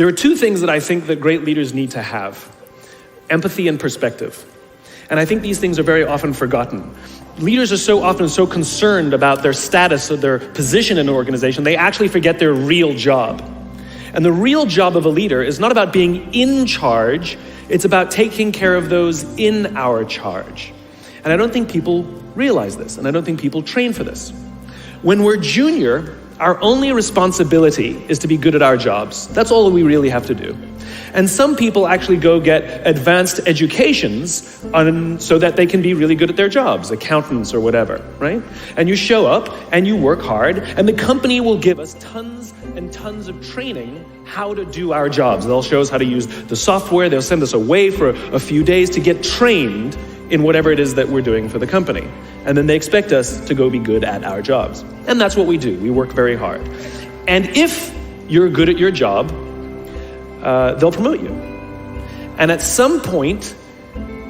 There are two things that I think that great leaders need to have: empathy and perspective. And I think these things are very often forgotten. Leaders are so often so concerned about their status or their position in an organization, they actually forget their real job. And the real job of a leader is not about being in charge, it's about taking care of those in our charge. And I don't think people realize this, and I don't think people train for this. When we're junior, our only responsibility is to be good at our jobs. That's all we really have to do. And some people actually go get advanced educations so that they can be really good at their jobs, accountants or whatever, right? And you show up and you work hard, and the company will give us tons and tons of training how to do our jobs. They'll show us how to use the software. They'll send us away for a few days to get trained in whatever it is that we're doing for the company. And then they expect us to go be good at our jobs. And that's what we do. We work very hard. And if you're good at your job, they'll promote you. And at some point,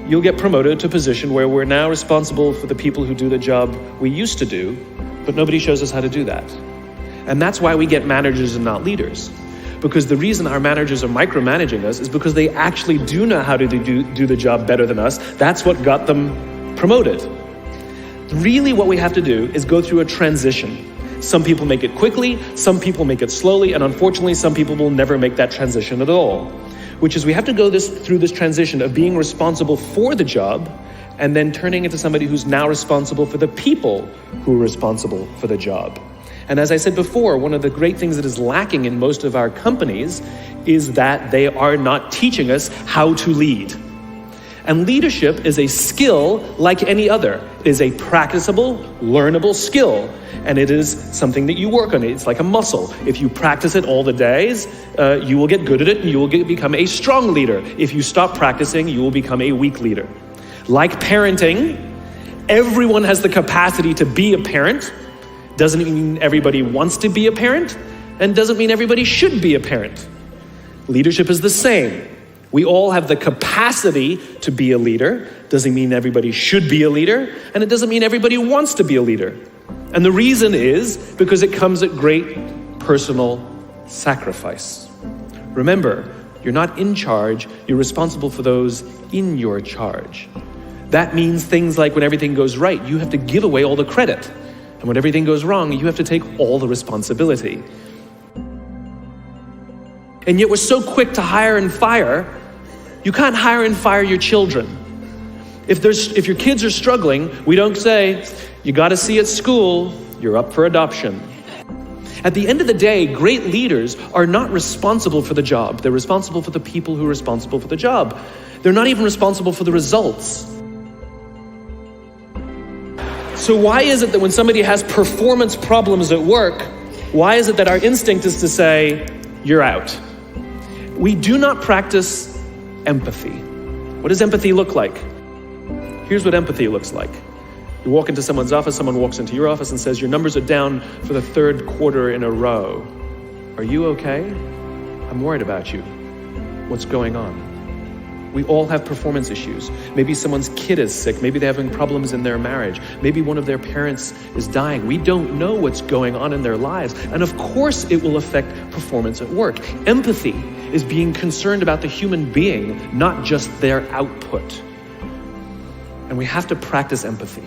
you'll get promoted to a position where we're now responsible for the people who do the job we used to do, but nobody shows us how to do that. And that's why we get managers and not leaders. Because the reason our managers are micromanaging us is because they actually do know how to do the job better than us. That's what got them promoted. Really what we have to do is go through a transition. Some people make it quickly, some people make it slowly, and unfortunately some people will never make that transition at all. Which is we have to go through this transition of being responsible for the job and then turning into somebody who's now responsible for the people who are responsible for the job. And as I said before, one of the great things that is lacking in most of our companies is that they are not teaching us how to lead. And leadership is a skill like any other. It is a practicable, learnable skill. And it is something that you work on. It's like a muscle. If you practice it all the days, you will get good at it and you will become a strong leader. If you stop practicing, you will become a weak leader. Like parenting, everyone has the capacity to be a parent. Doesn't mean everybody wants to be a parent, and doesn't mean everybody should be a parent. Leadership is the same. We all have the capacity to be a leader. Doesn't mean everybody should be a leader, and it doesn't mean everybody wants to be a leader. And the reason is because it comes at great personal sacrifice. Remember, you're not in charge, you're responsible for those in your charge. That means things like when everything goes right, you have to give away all the credit. And when everything goes wrong, you have to take all the responsibility. And yet we're so quick to hire and fire. You can't hire and fire your children. If your kids are struggling, we don't say, you got to see at school, you're up for adoption. At the end of the day, great leaders are not responsible for the job. They're responsible for the people who are responsible for the job. They're not even responsible for the results. So why is it that when somebody has performance problems at work, why is it that our instinct is to say, you're out? We do not practice empathy. What does empathy look like? Here's what empathy looks like. You walk into someone's office, someone walks into your office and says, your numbers are down for the third quarter in a row. Are you okay? I'm worried about you. What's going on? We all have performance issues. Maybe someone's kid is sick. Maybe they're having problems in their marriage. Maybe one of their parents is dying. We don't know what's going on in their lives. And of course it will affect performance at work. Empathy is being concerned about the human being, not just their output. And we have to practice empathy.